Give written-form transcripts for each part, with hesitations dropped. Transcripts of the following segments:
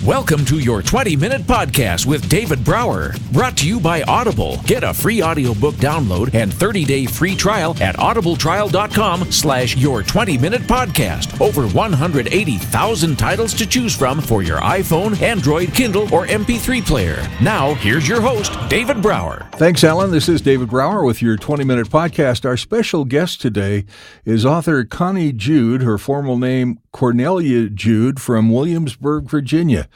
Welcome to your 20-minute podcast with David Brower, brought to you by Audible. Get a free audiobook download and 30-day free trial at audibletrial.com/your20-minute podcast. Over 180,000 titles to choose from for your iPhone, Android, Kindle, or MP3 player. Now, here's your host, David Brower. Thanks, Allan. This is David Brower with your 20-minute podcast. Our special guest today is author Conny Jude, her formal name Cornelia Jude, from Williamsburg, Virginia.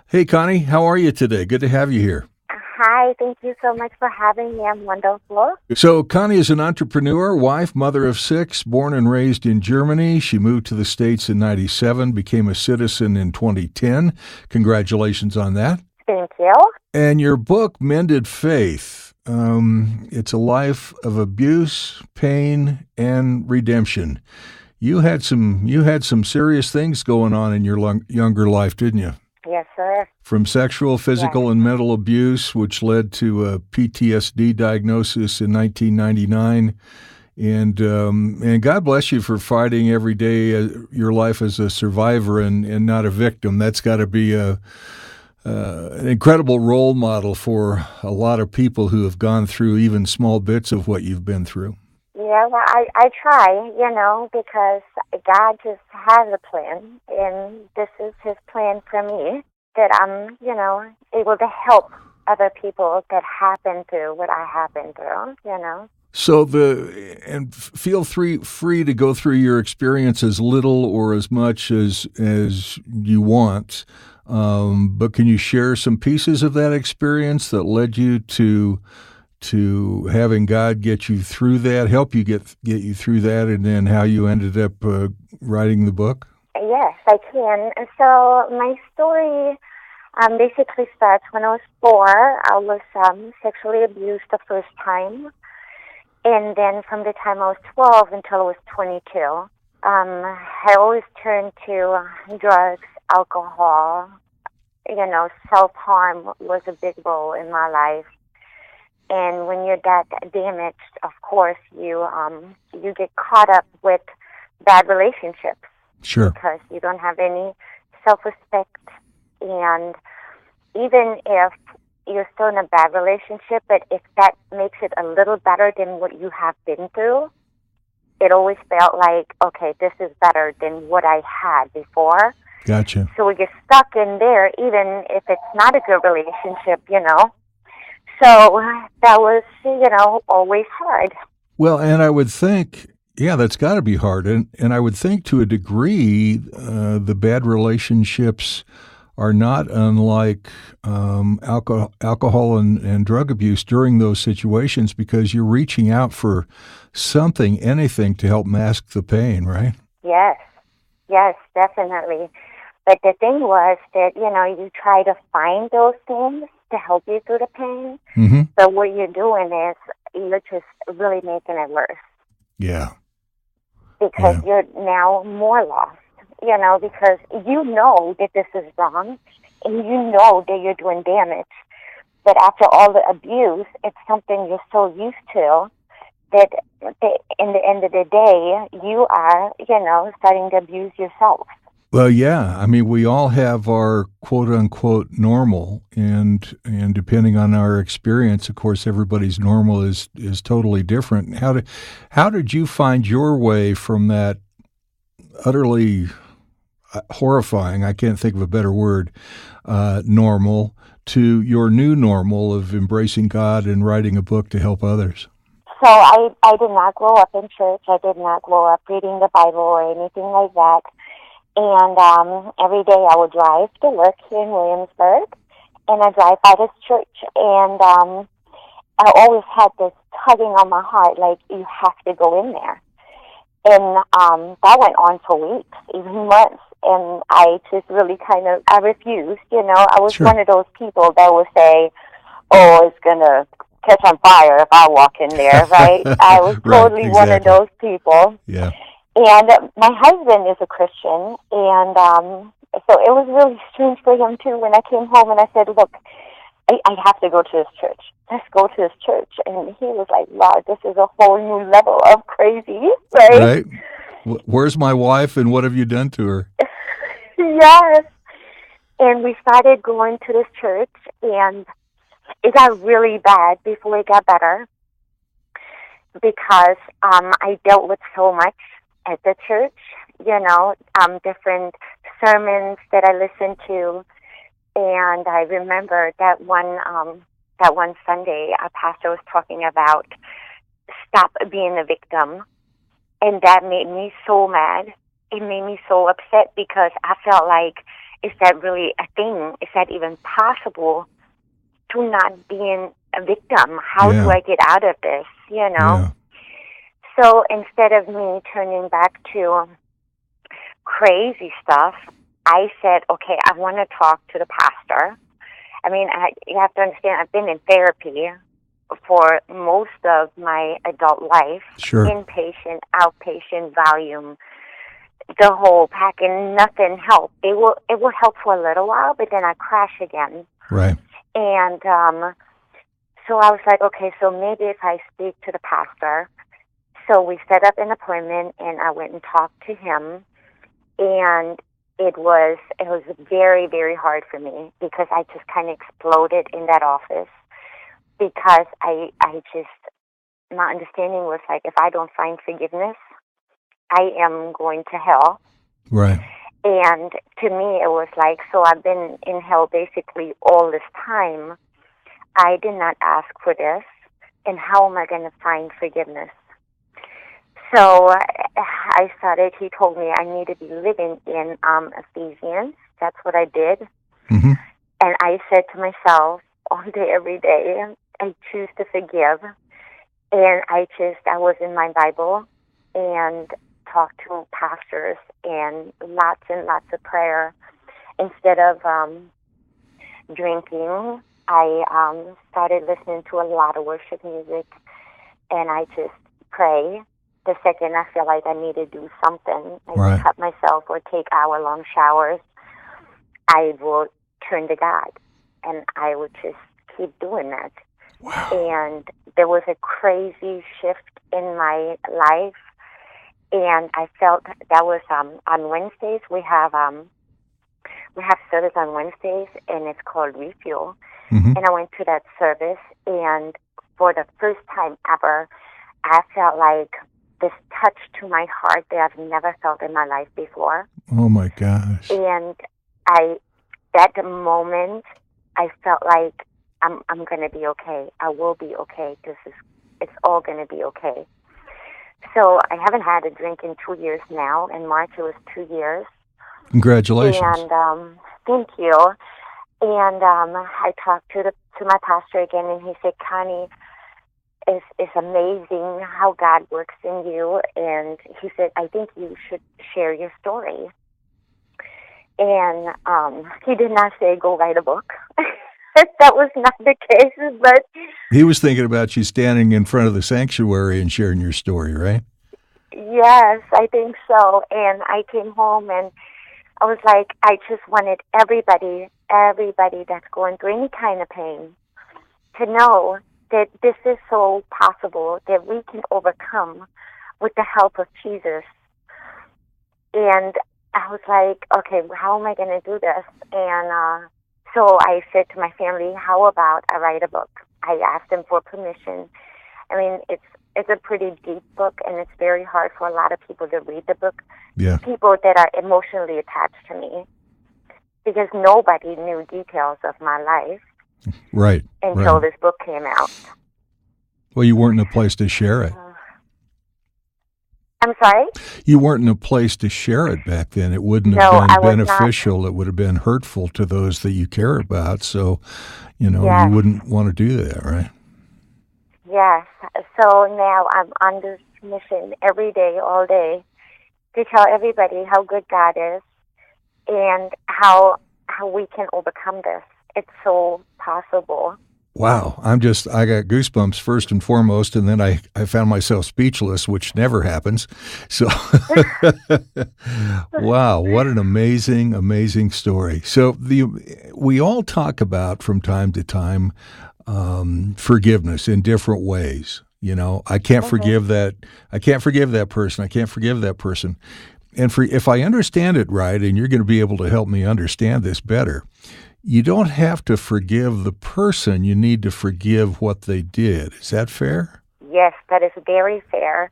Hey, Connie, how are you today? Good to have you here. Hi, thank you so much for having me. I'm wonderful. So Connie is an entrepreneur, wife, mother of 6, born and raised in Germany. She moved to the States in 1997, became a citizen in 2010. Congratulations on that. Thank you. And your book, Mended, it's a life of abuse, pain, and redemption. You had some serious things going on in your younger life, didn't you? Yes, sir. From sexual, physical, and mental abuse, which led to a PTSD diagnosis in 1999. And God bless you for fighting every day your life as a survivor and not a victim. That's got to be an incredible role model for a lot of people who have gone through even small bits of what you've been through. Yeah, well, I try, because God just has a plan, and this is His plan for me, that I'm, able to help other people that have been through what I have been through, So feel free to go through your experience as little or as much as you want, but can you share some pieces of that experience that led you to having God get you through that, help you get you through that, and then how you ended up writing the book? Yes, I can. And so my story basically starts when I was 4. I was sexually abused the first time. And then from the time I was 12 until I was 22, I always turned to drugs, alcohol. Self-harm was a big role in my life. And when you're that damaged, of course, you get caught up with bad relationships. Sure. Because you don't have any self-respect. And even if you're still in a bad relationship, but if that makes it a little better than what you have been through, it always felt like, okay, this is better than what I had before. Gotcha. So we get stuck in there, even if it's not a good relationship, So that was, always hard. Well, and I would think, that's got to be hard. And I would think to a degree, the bad relationships are not unlike alcohol and drug abuse during those situations, because you're reaching out for something, anything to help mask the pain, right? Yes, definitely. But the thing was that, you try to find those things to help you through the pain. Mm-hmm. But what you're doing is you're just really making it worse. Yeah. Because you're now more lost, because you know that this is wrong and you know that you're doing damage. But after all the abuse, it's something you're so used to that in the end of the day, you are, starting to abuse yourself. Well, yeah. I mean, we all have our quote-unquote normal, and depending on our experience, of course, everybody's normal is totally different. How did you find your way from that utterly horrifying, I can't think of a better word, normal, to your new normal of embracing God and writing a book to help others? So I did not grow up in church. I did not grow up reading the Bible or anything like that. And every day I would drive to work here in Williamsburg, and I drive by this church, and I always had this tugging on my heart, like, you have to go in there. And that went on for weeks, even months, and I just really I refused, I was Sure. one of those people that would say, oh, it's going to catch on fire if I walk in there, right? I was totally one of those people. Yeah. And my husband is a Christian, and so it was really strange for him, too, when I came home and I said, look, I have to go to this church. Let's go to this church. And he was like, wow, this is a whole new level of crazy, right? Right. Where's my wife, and what have you done to her? Yes. And we started going to this church, and it got really bad before it got better because I dealt with so much at the church, different sermons that I listened to. And I remember that one Sunday, our pastor was talking about stop being a victim. And that made me so mad. It made me so upset because I felt like, is that really a thing? Is that even possible to not being a victim? How do I get out of this, Yeah. So instead of me turning back to crazy stuff, I said, okay, I want to talk to the pastor. I mean, you have to understand, I've been in therapy for most of my adult life. Sure. Inpatient, outpatient, volume, the whole pack, and nothing helped. It will help for a little while, but then I crash again. Right. And so I was like, okay, so maybe if I speak to the pastor. So we set up an appointment, and I went and talked to him, and it was very, very hard for me because I just kind of exploded in that office because I just, my understanding was like, if I don't find forgiveness, I am going to hell. Right. And to me, it was like, so I've been in hell basically all this time. I did not ask for this, and how am I going to find forgiveness? So he told me I need to be living in Ephesians. That's what I did. Mm-hmm. And I said to myself all day, every day, I choose to forgive. And I was in my Bible and talked to pastors and lots of prayer. Instead of drinking, I started listening to a lot of worship music, and I just pray. The second I feel like I need to do something, I cut myself or take hour-long showers, I will turn to God, and I would just keep doing that. Wow. And there was a crazy shift in my life, and I felt that was on Wednesdays. We have service on Wednesdays, and it's called Refuel. Mm-hmm. And I went to that service, and for the first time ever, I felt like this touch to my heart that I've never felt in my life before. Oh my gosh. And that moment, I felt like I'm going to be okay. I will be okay. It's all going to be okay. So I haven't had a drink in 2 years now. In March, it was 2 years. Congratulations. And thank you. And I talked to my pastor again, and he said, Connie, it's amazing how God works in you. And he said, I think you should share your story. And he did not say go write a book. That was not the case, but he was thinking about you standing in front of the sanctuary and sharing your story, right? Yes, I think so. And I came home, and I was like, I just wanted everybody that's going through any kind of pain to know that this is so possible, that we can overcome with the help of Jesus. And I was like, okay, how am I going to do this? And so I said to my family, how about I write a book? I asked them for permission. I mean, it's a pretty deep book, and it's very hard for a lot of people to read the book. Yeah. People that are emotionally attached to me, because nobody knew details of my life. Right. Until this book came out. Well, you weren't in a place to share it. I'm sorry? You weren't in a place to share it back then. It wouldn't have been beneficial. It would have been hurtful to those that you care about. So, you wouldn't want to do that, right? Yes. So now I'm on this mission every day, all day, to tell everybody how good God is and how we can overcome this. It's so possible. Wow. I got goosebumps first and foremost, and then I found myself speechless, which never happens. So, wow, what an amazing, amazing story. So we all talk about from time to time forgiveness in different ways. I can't forgive that. I can't forgive that person. I can't forgive that person. And if I understand it right, and you're going to be able to help me understand this better, you don't have to forgive the person. You need to forgive what they did. Is that fair? Yes, that is very fair.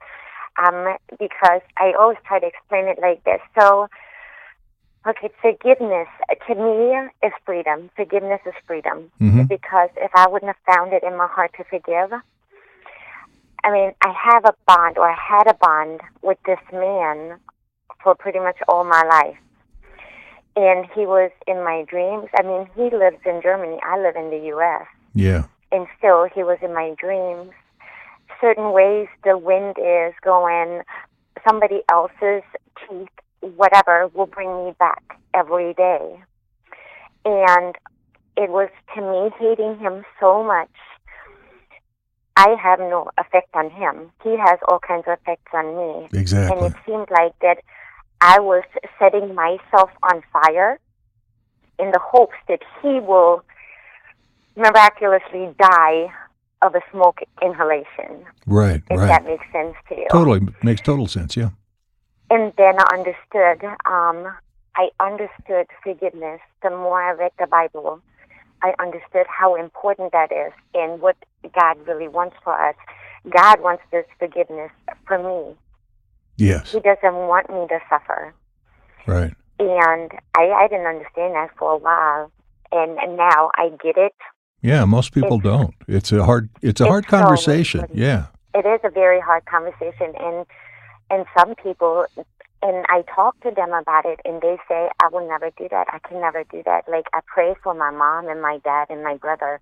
Because I always try to explain it like this. So, okay, forgiveness to me is freedom. Forgiveness is freedom. Mm-hmm. Because if I wouldn't have found it in my heart to forgive, I mean, I have a bond, or I had a bond with this man for pretty much all my life. And he was in my dreams. I mean, he lives in Germany. I live in the U.S. Yeah. And still, he was in my dreams. Certain ways the wind is going, somebody else's teeth, whatever, will bring me back every day. And it was, to me, hating him so much. I have no effect on him. He has all kinds of effects on me. Exactly. And it seemed like that I was setting myself on fire in the hopes that he will miraculously die of a smoke inhalation. Right, if right. that makes sense to you. Totally. Makes total sense, yeah. And then I understood forgiveness. The more I read the Bible, I understood how important that is and what God really wants for us. God wants this forgiveness for me. Yes. He doesn't want me to suffer. Right. And I didn't understand that for a while. And now I get it. Yeah, most people don't. It's a hard conversation. So yeah. It is a very hard conversation, and some people, and I talk to them about it, and they say, I will never do that. I can never do that. Like, I pray for my mom and my dad and my brother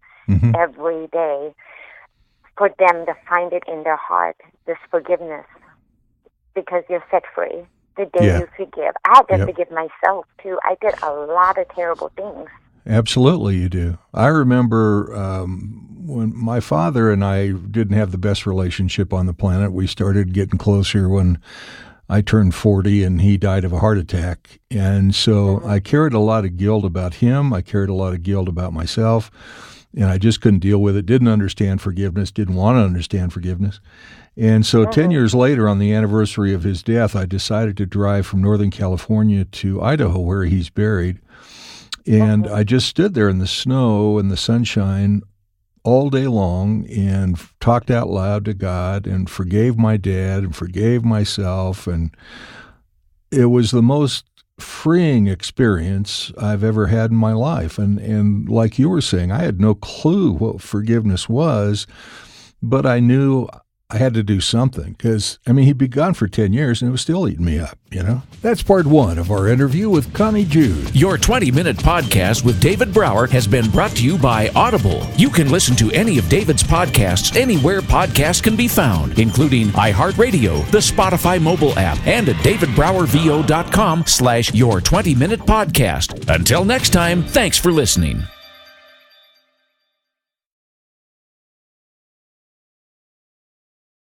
every day for them to find it in their heart, this forgiveness, because you're set free the day you forgive. I had to forgive myself, too. I did a lot of terrible things. Absolutely, you do. I remember when my father and I didn't have the best relationship on the planet. We started getting closer when I turned 40 and he died of a heart attack. And so I carried a lot of guilt about him. I carried a lot of guilt about myself. And I just couldn't deal with it, didn't understand forgiveness, didn't want to understand forgiveness. And so 10 years later, on the anniversary of his death, I decided to drive from Northern California to Idaho, where he's buried. And I just stood there in the snow and the sunshine all day long and talked out loud to God and forgave my dad and forgave myself. And it was the most freeing experience I've ever had in my life. And like you were saying, I had no clue what forgiveness was, but I knew I had to do something because, I mean, he'd be gone for 10 years and it was still eating me up, you know? That's part one of our interview with Conny Jude. Your 20-minute podcast with David Brower has been brought to you by Audible. You can listen to any of David's podcasts anywhere podcasts can be found, including iHeartRadio, the Spotify mobile app, and at davidbrowervo.com/your20-minute podcast. Until next time, thanks for listening.